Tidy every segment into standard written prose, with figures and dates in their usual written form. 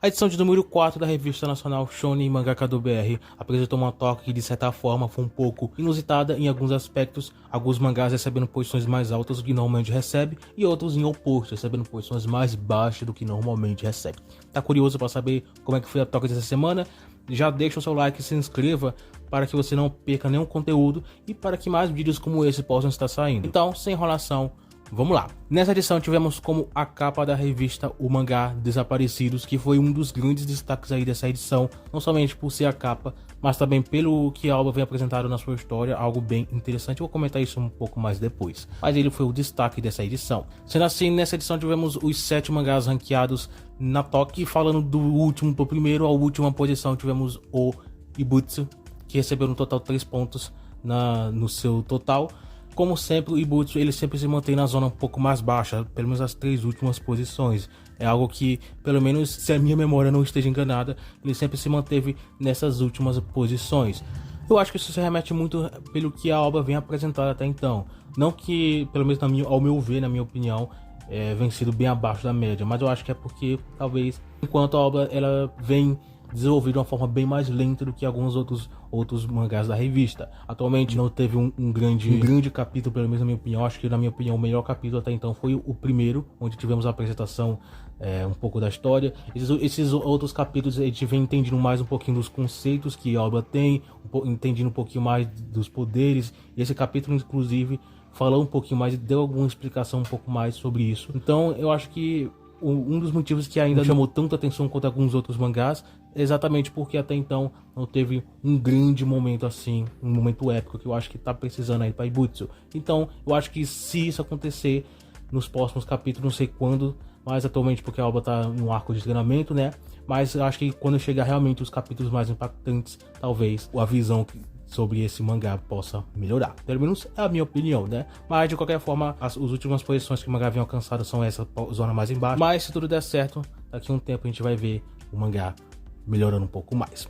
A edição de número 4 da revista nacional Shonen Mangaka do BR apresentou uma toque que de certa forma foi um pouco inusitada em alguns aspectos, alguns mangás recebendo posições mais altas do que normalmente recebe e outros em oposto, recebendo posições mais baixas do que normalmente recebe. Tá curioso para saber como é que foi a toca dessa semana? Já deixa o seu like e se inscreva para que você não perca nenhum conteúdo e para que mais vídeos como esse possam estar saindo. Então, sem enrolação, vamos lá. Nessa edição tivemos como a capa da revista o mangá Desaparecidos, que foi um dos grandes destaques aí dessa edição, não somente por ser a capa, mas também pelo que a obra vem apresentado na sua história, algo bem interessante. Eu vou comentar isso um pouco mais depois, mas ele foi o destaque dessa edição. Sendo assim, nessa edição tivemos os 7 mangás ranqueados na Toque, falando do último pro primeiro, a última posição tivemos o Ibutsu, que recebeu no total 3 pontos no seu total. Como sempre, o Ibutsu ele sempre se mantém na zona um pouco mais baixa, pelo menos as 3 últimas posições. É algo que, pelo menos se a minha memória não esteja enganada, ele sempre se manteve nessas últimas posições. Eu acho que isso se remete muito pelo que a obra vem apresentando até então. Não que, pelo menos ao meu ver, na minha opinião, vem sido bem abaixo da média, mas eu acho que é porque, talvez, enquanto a obra ela vem desenvolvido de uma forma bem mais lenta do que alguns outros mangás da revista. Atualmente não teve um grande capítulo, pelo menos na minha opinião. Acho que na minha opinião o melhor capítulo até então foi o primeiro, onde tivemos a apresentação um pouco da história. Esses outros capítulos a gente vem entendendo mais um pouquinho dos conceitos que a obra tem, entendendo um pouquinho mais dos poderes. E esse capítulo inclusive falou um pouquinho mais, deu alguma explicação um pouco mais sobre isso. Então eu acho que um dos motivos que ainda chamou tanta atenção quanto alguns outros mangás é exatamente porque até então não teve um grande momento assim, um momento épico que eu acho que tá precisando aí para Ibutsu. Então eu acho que se isso acontecer nos próximos capítulos, não sei quando, mas atualmente porque a obra tá no arco de treinamento, né? Mas eu acho que quando chegar realmente os capítulos mais impactantes, talvez a visão sobre esse mangá possa melhorar. Pelo menos é a minha opinião, né? Mas de qualquer forma, as últimas posições que o mangá vem alcançado são essa zona mais embaixo. Mas se tudo der certo, daqui a um tempo a gente vai ver o mangá melhorando um pouco mais.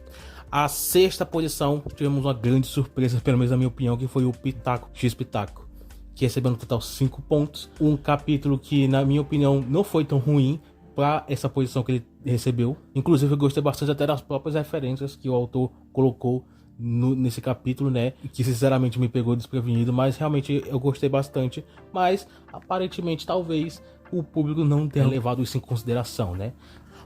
A 6ª posição, tivemos uma grande surpresa, pelo menos na minha opinião, que foi o Pitaco X Pitaco, que recebeu no total 5 pontos. Um capítulo que, na minha opinião, não foi tão ruim para essa posição que ele recebeu. Inclusive eu gostei bastante até das próprias referências que o autor colocou nesse capítulo, né, que sinceramente me pegou desprevenido, mas realmente eu gostei bastante, mas aparentemente talvez o público não tenha levado isso em consideração, né.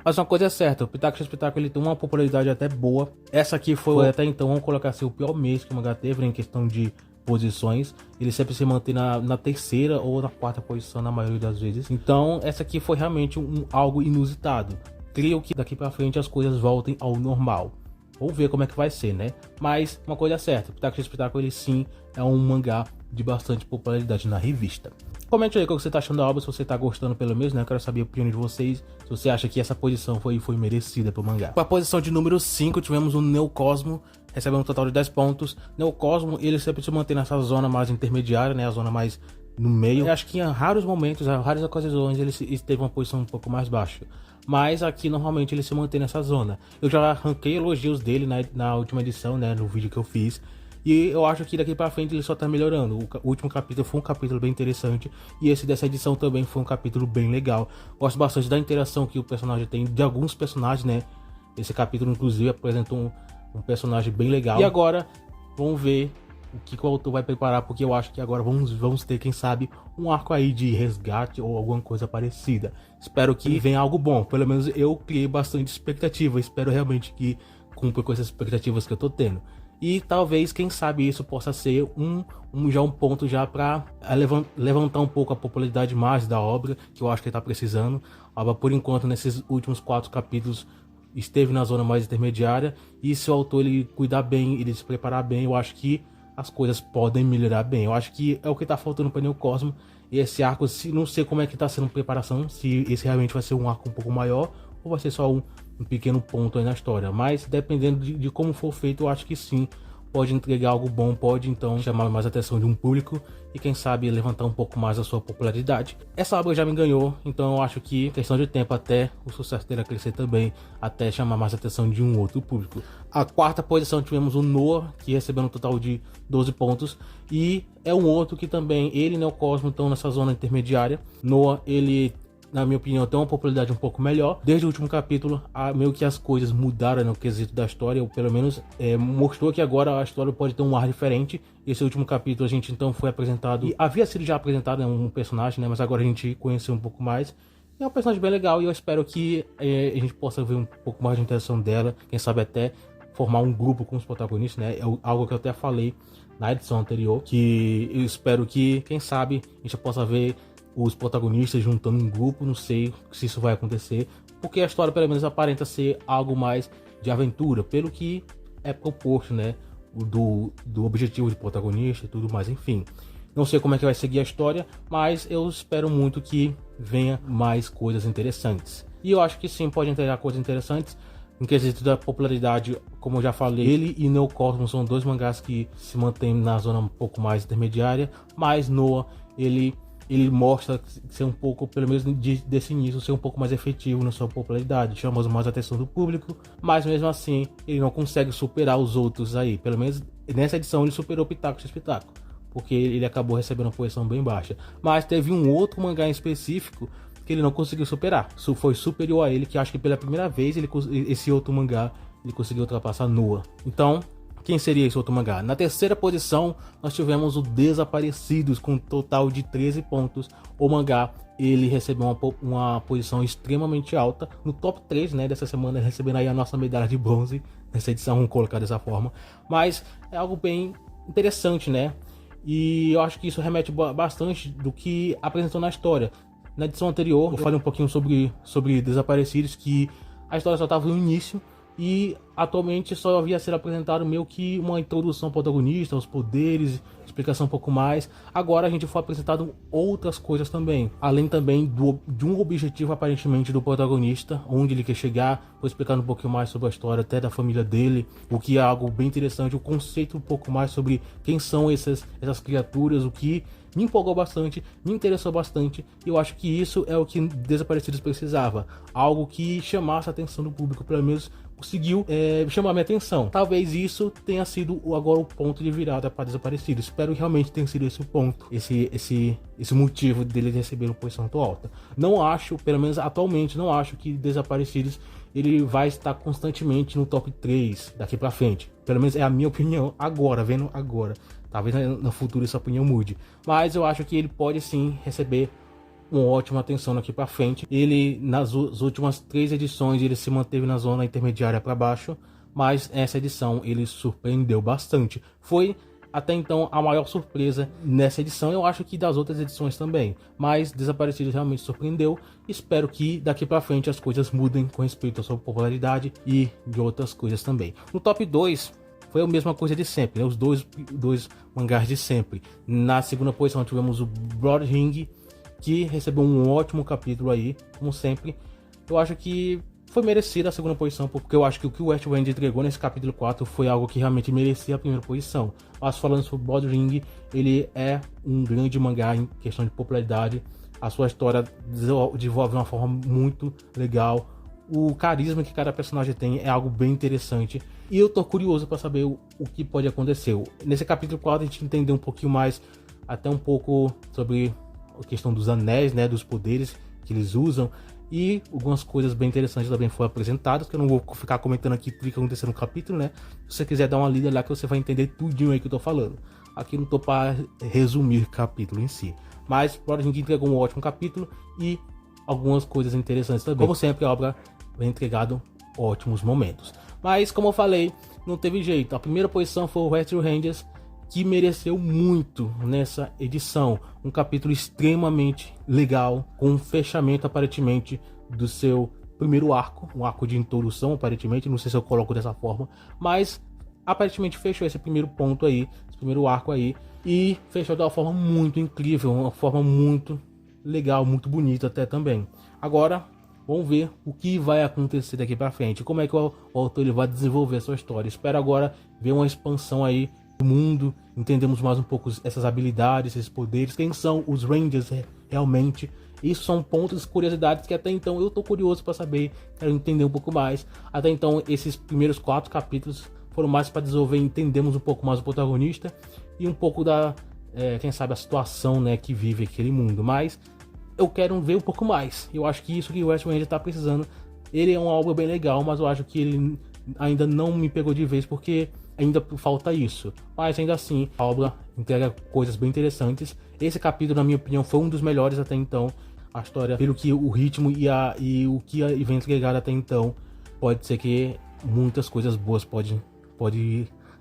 Mas uma coisa é certa, o Pitaco X Pitaco ele tem uma popularidade até boa. Essa aqui foi até então, vamos colocar assim, o pior mês que o mangá teve, né, em questão de posições. Ele sempre se mantém na 3ª ou na 4ª posição na maioria das vezes. Então essa aqui foi realmente algo inusitado. Creio que daqui pra frente as coisas voltem ao normal. Vamos ver como é que vai ser, né? Mas uma coisa é certa, Pitaco X Pitaco ele sim é um mangá de bastante popularidade na revista. Comente aí o que você tá achando da obra, se você tá gostando pelo menos, né? Eu quero saber a opinião de vocês, se você acha que essa posição foi merecida pro mangá. Com a posição de número 5, tivemos o Neocosmo, recebendo um total de 10 pontos. Neocosmo, ele sempre se mantém nessa zona mais intermediária, né? A zona mais no meio. Eu acho que em raros momentos, em raras ocasiões, ele teve uma posição um pouco mais baixa. Mas aqui normalmente ele se mantém nessa zona. Eu já arranquei elogios dele na última edição, né? No vídeo que eu fiz. E eu acho que daqui pra frente ele só tá melhorando. O último capítulo foi um capítulo bem interessante. E esse dessa edição também foi um capítulo bem legal. Gosto bastante da interação que o personagem tem, de alguns personagens, né? Esse capítulo inclusive apresentou um personagem bem legal. E agora, vamos ver o que o autor vai preparar, porque eu acho que agora vamos ter, quem sabe, um arco aí de resgate ou alguma coisa parecida. Espero que venha algo bom, pelo menos eu criei bastante expectativa, espero realmente que cumpra com essas expectativas que eu tô tendo. E talvez, quem sabe, isso possa ser um ponto já para levantar um pouco a popularidade mais da obra, que eu acho que ele tá precisando. A obra, por enquanto, nesses últimos 4 capítulos, esteve na zona mais intermediária, e se o autor ele cuidar bem, ele se preparar bem, eu acho que as coisas podem melhorar bem. Eu acho que é o que tá faltando para Neocosmo. E esse arco, não sei como é que tá sendo a preparação, se esse realmente vai ser um arco um pouco maior, ou vai ser só um pequeno ponto aí na história. Mas dependendo de como for feito, eu acho que sim, pode entregar algo bom, pode então chamar mais a atenção de um público e quem sabe levantar um pouco mais a sua popularidade. Essa obra já me ganhou, então eu acho que questão de tempo até o sucesso dele crescer também, até chamar mais a atenção de um outro público. A 4ª posição tivemos o Noah, que recebeu um total de 12 pontos, e é um outro que também, ele e Neocosmo estão nessa zona intermediária. Noah, ele na minha opinião, tem uma popularidade um pouco melhor. Desde o último capítulo, meio que as coisas mudaram no quesito da história, ou pelo menos mostrou que agora a história pode ter um ar diferente. Esse último capítulo a gente então foi apresentado, e havia sido já apresentado um personagem, né, mas agora a gente conheceu um pouco mais. É um personagem bem legal e eu espero que a gente possa ver um pouco mais de interação dela, quem sabe até formar um grupo com os protagonistas, né? É algo que eu até falei na edição anterior, que eu espero que, quem sabe, a gente possa ver os protagonistas juntando um grupo. Não sei se isso vai acontecer, porque a história pelo menos aparenta ser algo mais de aventura, pelo que é proposto, né? Do objetivo de protagonista e tudo mais, enfim. Não sei como é que vai seguir a história, mas eu espero muito que venha mais coisas interessantes. E eu acho que sim, pode entregar coisas interessantes. Em quesito da popularidade, como eu já falei, ele e Neo Cosmos são dois mangás que se mantêm na zona um pouco mais intermediária, mas Noah, ele mostra ser um pouco, pelo menos desse início, ser um pouco mais efetivo na sua popularidade, chama mais a atenção do público, mas mesmo assim ele não consegue superar os outros aí. Pelo menos nessa edição ele superou Pitaco x Pitaco, porque ele acabou recebendo uma posição bem baixa. Mas teve um outro mangá em específico que ele não conseguiu superar. Isso foi superior a ele, que acho que pela primeira vez esse outro mangá ele conseguiu ultrapassar Noah. Então, quem seria esse outro mangá? Na terceira posição, nós tivemos o Desaparecidos, com um total de 13 pontos. O mangá, ele recebeu uma posição extremamente alta. No top 3, né, dessa semana, recebendo aí a nossa medalha de bronze nessa edição, vamos colocar dessa forma. Mas é algo bem interessante, né? E eu acho que isso remete bastante do que apresentou na história. Na edição anterior, eu falei um pouquinho sobre Desaparecidos, que a história só estava no início. E atualmente só havia sido apresentado meio que uma introdução ao protagonista, os poderes, explicação um pouco mais. Agora a gente foi apresentado outras coisas também, além também de um objetivo aparentemente do protagonista, onde ele quer chegar. Foi explicando um pouquinho mais sobre a história até da família dele, o que é algo bem interessante, o conceito um pouco mais sobre quem são essas criaturas, o que me empolgou bastante, me interessou bastante, e eu acho que isso é o que Desaparecidos precisava, algo que chamasse a atenção do público, pelo menos conseguiu chamar minha atenção. Talvez isso tenha sido agora o ponto de virada para Desaparecidos. Espero que realmente tenha sido esse o ponto, esse motivo dele receber uma posição tão alta. Não acho, pelo menos atualmente, não acho que Desaparecidos ele vai estar constantemente no top 3 daqui pra frente. Pelo menos é a minha opinião agora, vendo agora. Talvez no futuro essa opinião mude. Mas eu acho que ele pode sim receber uma ótima atenção daqui para frente. Ele, nas últimas 3 edições, ele se manteve na zona intermediária para baixo, mas essa edição ele surpreendeu bastante. Foi até então a maior surpresa nessa edição, eu acho que das outras edições também, mas Desaparecidos realmente surpreendeu. Espero que daqui para frente as coisas mudem com respeito à sua popularidade e de outras coisas também. No top 2 foi a mesma coisa de sempre, né? Os dois mangás de sempre. Na segunda posição tivemos o Blood Ring, que recebeu um ótimo capítulo aí, como sempre. Eu acho que foi merecida a segunda posição, porque eu acho que o que o West Wind entregou nesse capítulo 4 foi algo que realmente merecia a primeira posição. Mas falando sobre Blood Ring, ele é um grande mangá em questão de popularidade. A sua história desenvolve de uma forma muito legal. O carisma que cada personagem tem é algo bem interessante. E eu tô curioso para saber o que pode acontecer. Nesse capítulo 4 a gente entendeu um pouquinho mais, até um pouco sobre a questão dos anéis, né, dos poderes que eles usam, e algumas coisas bem interessantes também foram apresentadas, que eu não vou ficar comentando aqui tudo que aconteceu no capítulo, né? Se você quiser dar uma lida lá que você vai entender tudinho aí que eu tô falando. Aqui não tô para resumir o capítulo em si, mas a gente entregou um ótimo capítulo e algumas coisas interessantes também. Como sempre, a obra vem entregado ótimos momentos. Mas como eu falei, não teve jeito. A primeira posição foi o Rescue Rangers, que mereceu muito nessa edição. Um capítulo extremamente legal, com um fechamento aparentemente do seu primeiro arco, um arco de introdução aparentemente, não sei se eu coloco dessa forma, mas aparentemente fechou esse primeiro ponto aí, esse primeiro arco aí, e fechou de uma forma muito incrível, uma forma muito legal, muito bonita até também. Agora, vamos ver o que vai acontecer daqui pra frente, como é que o autor ele vai desenvolver a sua história. Espero agora ver uma expansão aí do mundo, entendemos mais um pouco essas habilidades, esses poderes, quem são os Rangers realmente. Isso são pontos, curiosidades que até então eu tô curioso para saber, quero entender um pouco mais. Até então esses primeiros 4 capítulos foram mais para desenvolver, entendemos um pouco mais o protagonista e um pouco da, quem sabe, a situação, né, que vive aquele mundo. Mas eu quero ver um pouco mais. Eu acho que isso que o West Ranger tá precisando. Ele é uma obra bem legal, mas eu acho que ele ainda não me pegou de vez, porque ainda falta isso. Mas ainda assim, a obra entrega coisas bem interessantes. Esse capítulo, na minha opinião, foi um dos melhores até então. A história, pelo que o ritmo e o que a evento entregaram até então, pode ser que muitas coisas boas pode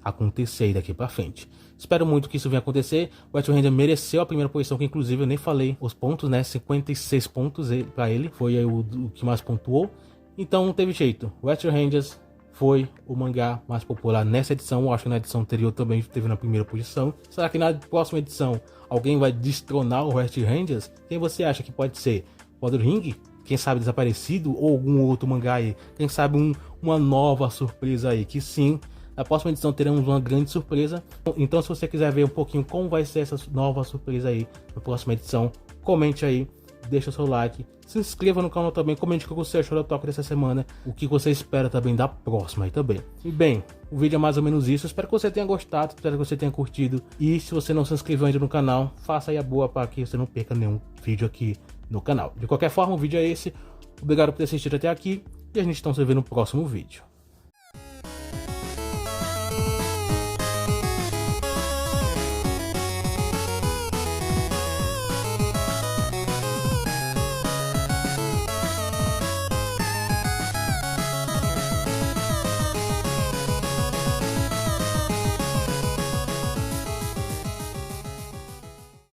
acontecer daqui pra frente. Espero muito que isso venha acontecer. O West Ranger mereceu a primeira posição, que inclusive eu nem falei os pontos, né? 56 pontos pra ele, foi aí o que mais pontuou. Então não teve jeito. West Rangers foi o mangá mais popular nessa edição. Eu acho que na edição anterior também esteve na primeira posição. Será que na próxima edição alguém vai destronar o West Rangers? Quem você acha que pode ser? Pode Ring? Quem sabe Desaparecido? Ou algum outro mangá aí? Quem sabe uma nova surpresa aí? Que sim, na próxima edição teremos uma grande surpresa. Então se você quiser ver um pouquinho como vai ser essa nova surpresa aí na próxima edição, comente aí, deixa o seu like, se inscreva no canal também, comente o que você achou da Toca dessa semana, o que você espera também da próxima aí também. E bem, o vídeo é mais ou menos isso, espero que você tenha gostado, espero que você tenha curtido, e se você não se inscreveu ainda no canal, faça aí a boa para que você não perca nenhum vídeo aqui no canal. De qualquer forma, o vídeo é esse, obrigado por ter assistido até aqui, e a gente está se vendo no próximo vídeo.